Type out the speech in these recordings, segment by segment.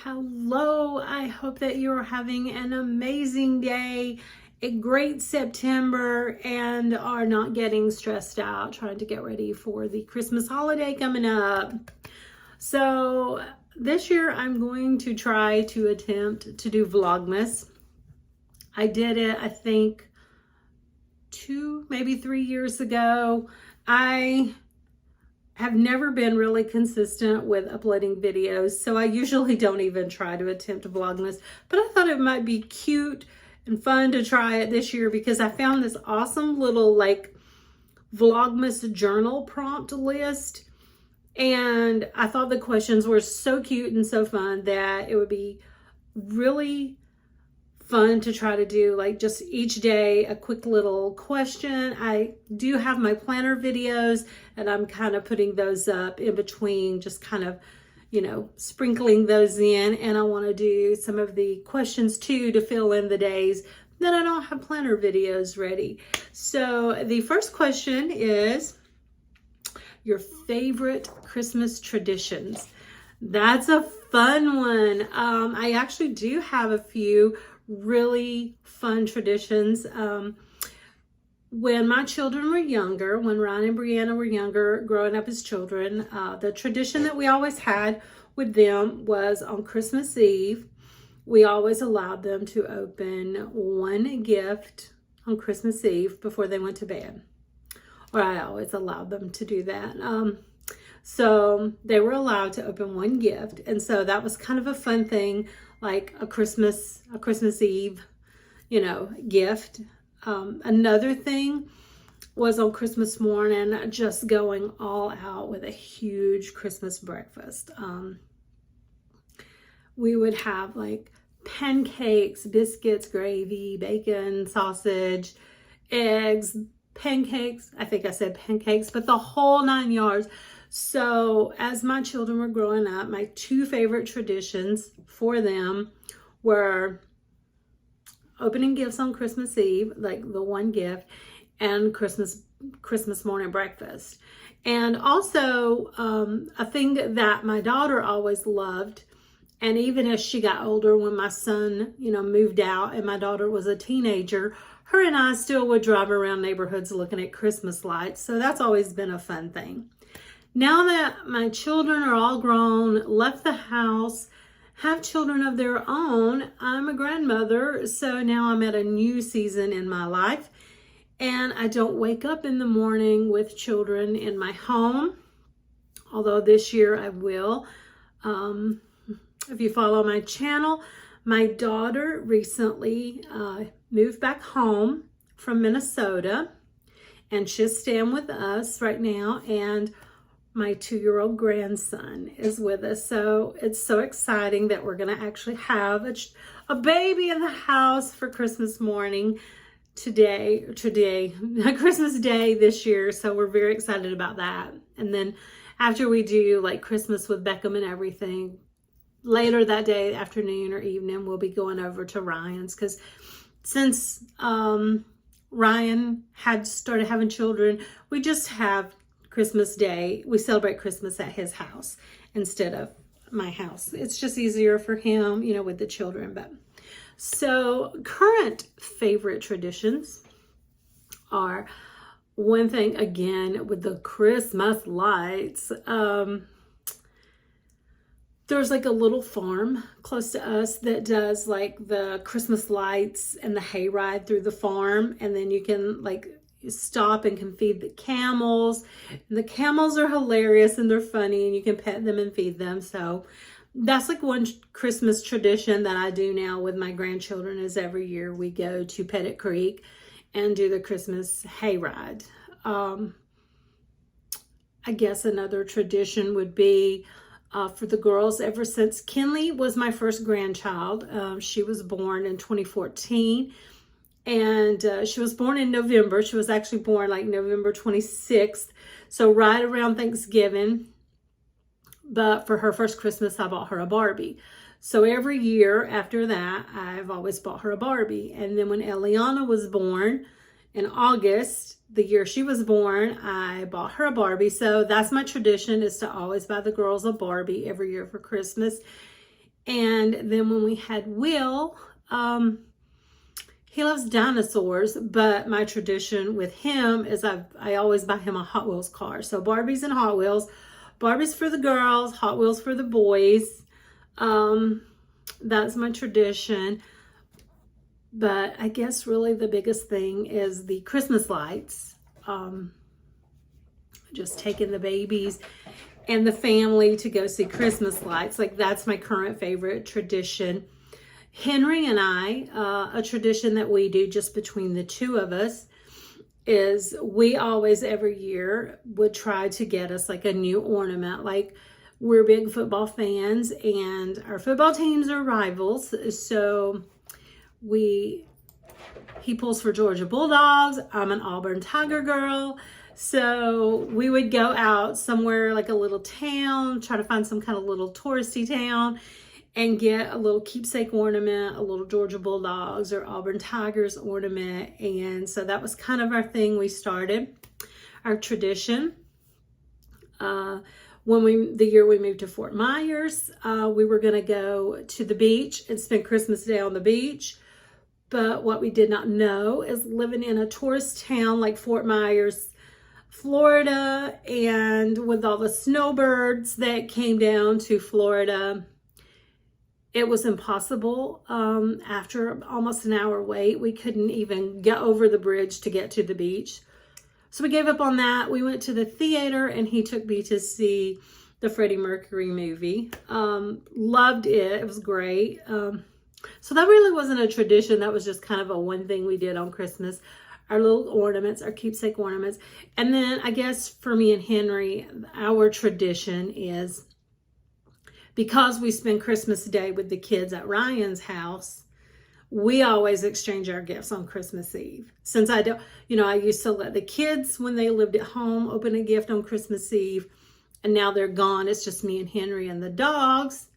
Hello, I hope that you're having an amazing day, a great September, and are not getting stressed out trying to get ready for the Christmas holiday coming up. So this year I'm going to try to attempt to do Vlogmas. I did it, I think, 2, maybe 3 years ago. I have never been really consistent with uploading videos, so I usually don't even try to attempt Vlogmas, but I thought it might be cute and fun to try it this year because I found this awesome little Vlogmas journal prompt list, and I thought the questions were so cute and so fun that it would be really fun to try to do just each day a quick little question. I do have my planner videos and I'm kind of putting those up in between, just kind of, sprinkling those in. And I want to do some of the questions too to fill in the days that I don't have planner videos ready. So the first question is your favorite Christmas traditions. That's a fun one. I actually do have a few really fun traditions. When my children were younger, when Ryan and Brianna were younger, growing up as children, the tradition that we always had with them was on Christmas Eve, we always allowed them to open one gift on Christmas Eve before they went to bed. Or I always allowed them to do that. So they were allowed to open one gift. And so that was kind of a fun thing, like a Christmas Eve, gift. Another thing was on Christmas morning, just going all out with a huge Christmas breakfast. We would have pancakes, biscuits, gravy, bacon, sausage, eggs, pancakes. I think I said pancakes, but the whole 9 yards. So as my children were growing up, my 2 favorite traditions for them were opening gifts on Christmas Eve, the one gift, and Christmas morning breakfast. And also a thing that my daughter always loved, and even as she got older, when my son, moved out and my daughter was a teenager, her and I still would drive around neighborhoods looking at Christmas lights. So that's always been a fun thing. Now that my children are all grown, left the house, have children of their own, I'm a grandmother, so now I'm at a new season in my life, and I don't wake up in the morning with children in my home, although this year I will. If you follow my channel, my daughter recently moved back home from Minnesota, and she's staying with us right now, and my 2-year-old grandson is with us. So it's so exciting that we're going to actually have a baby in the house for Christmas morning today, Christmas Day this year. So we're very excited about that. And then after we do Christmas with Beckham and everything, later that day, afternoon or evening, we'll be going over to Ryan's, because since Ryan had started having children, we just have Christmas Day. We celebrate Christmas at his house instead of my house. It's just easier for him, with the children. But so current favorite traditions are, one thing again with the Christmas lights. There's a little farm close to us that does the Christmas lights and the hayride through the farm, and then you can stop and can feed the camels. And the camels are hilarious and they're funny, and you can pet them and feed them. So that's one Christmas tradition that I do now with my grandchildren, is every year we go to Pettit Creek and do the Christmas hayride. I guess another tradition would be for the girls, ever since Kinley was my first grandchild. She was born in 2014. And she was born in November. She was actually born November 26th. So right around Thanksgiving. But for her first Christmas, I bought her a Barbie. So every year after that, I've always bought her a Barbie. And then when Eliana was born in August, the year she was born, I bought her a Barbie. So that's my tradition, is to always buy the girls a Barbie every year for Christmas. And then when we had Will, he loves dinosaurs, but my tradition with him is I always buy him a Hot Wheels car. So Barbies and Hot Wheels. Barbies for the girls, Hot Wheels for the boys. That's my tradition. But I guess really the biggest thing is the Christmas lights. Just taking the babies and the family to go see Christmas lights. Like, that's my current favorite tradition. Henry and I, a tradition that we do just between the two of us, is we always every year would try to get us like a new ornament. Like, we're big football fans and our football teams are rivals. So he pulls for Georgia Bulldogs. I'm an Auburn Tiger girl. So we would go out somewhere like a little town, try to find some kind of little touristy town and get a little keepsake ornament, a little Georgia Bulldogs or Auburn Tigers ornament. And so that was kind of our thing. We started our tradition. The year we moved to Fort Myers, we were going to go to the beach and spend Christmas Day on the beach. But what we did not know is living in a tourist town like Fort Myers, Florida, and with all the snowbirds that came down to Florida, it was impossible. After almost an hour wait, we couldn't even get over the bridge to get to the beach. So we gave up on that. We went to the theater and he took me to see the Freddie Mercury movie. Loved it. It was great. So that really wasn't a tradition. That was just kind of a one thing we did on Christmas. Our little ornaments, our keepsake ornaments. And then I guess for me and Henry, our tradition is, because we spend Christmas Day with the kids at Ryan's house, we always exchange our gifts on Christmas Eve. Since I don't, I used to let the kids, when they lived at home, open a gift on Christmas Eve. And now they're gone. It's just me and Henry and the dogs.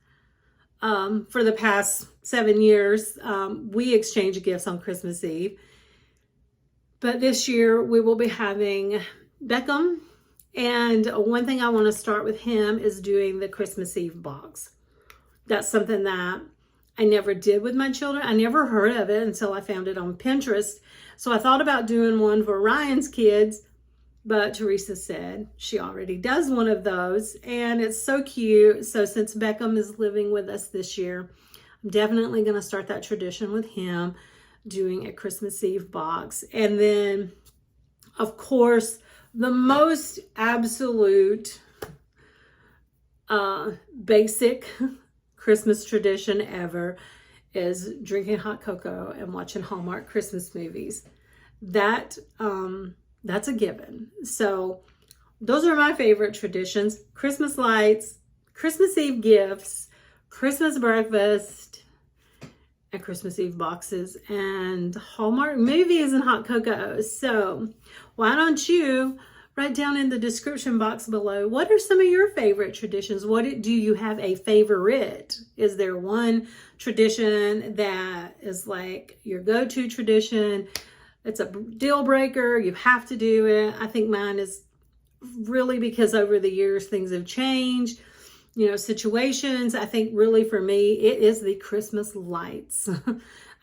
For the past 7 years, we exchange gifts on Christmas Eve. But this year we will be having Beckham. And one thing I want to start with him is doing the Christmas Eve box. That's something that I never did with my children. I never heard of it until I found it on Pinterest. So I thought about doing one for Ryan's kids, but Teresa said she already does one of those and it's so cute. So since Beckham is living with us this year, I'm definitely going to start that tradition with him, doing a Christmas Eve box. And then, of course, the most absolute basic Christmas tradition ever is drinking hot cocoa and watching Hallmark Christmas movies. That's a given. So those are my favorite traditions: Christmas lights, Christmas Eve gifts, Christmas breakfast, and Christmas Eve boxes, and Hallmark movies and hot cocoa. So why don't you write down in the description box below, what are some of your favorite traditions? Do you have a favorite? Is there one tradition that is like your go-to tradition? It's a deal breaker. You have to do it. I think mine is really because over the years things have changed, situations. I think really for me, it is the Christmas lights.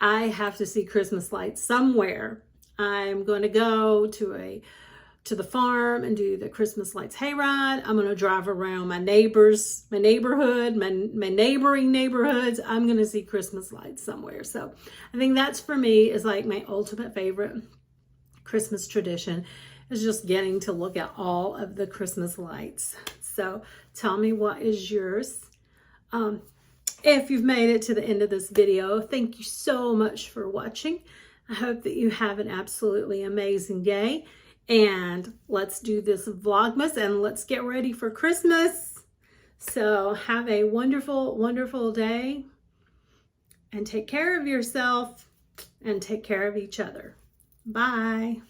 I have to see Christmas lights somewhere. I'm going to go to the farm and do the Christmas lights hayride. I'm going to drive around my neighborhood, my neighboring neighborhoods. I'm going to see Christmas lights somewhere. So I think that's for me is like my ultimate favorite Christmas tradition, is just getting to look at all of the Christmas lights. So tell me, what is yours? If you've made it to the end of this video, thank you so much for watching. I hope that you have an absolutely amazing day. And let's do this Vlogmas and let's get ready for Christmas. So have a wonderful, wonderful day. And take care of yourself and take care of each other. Bye.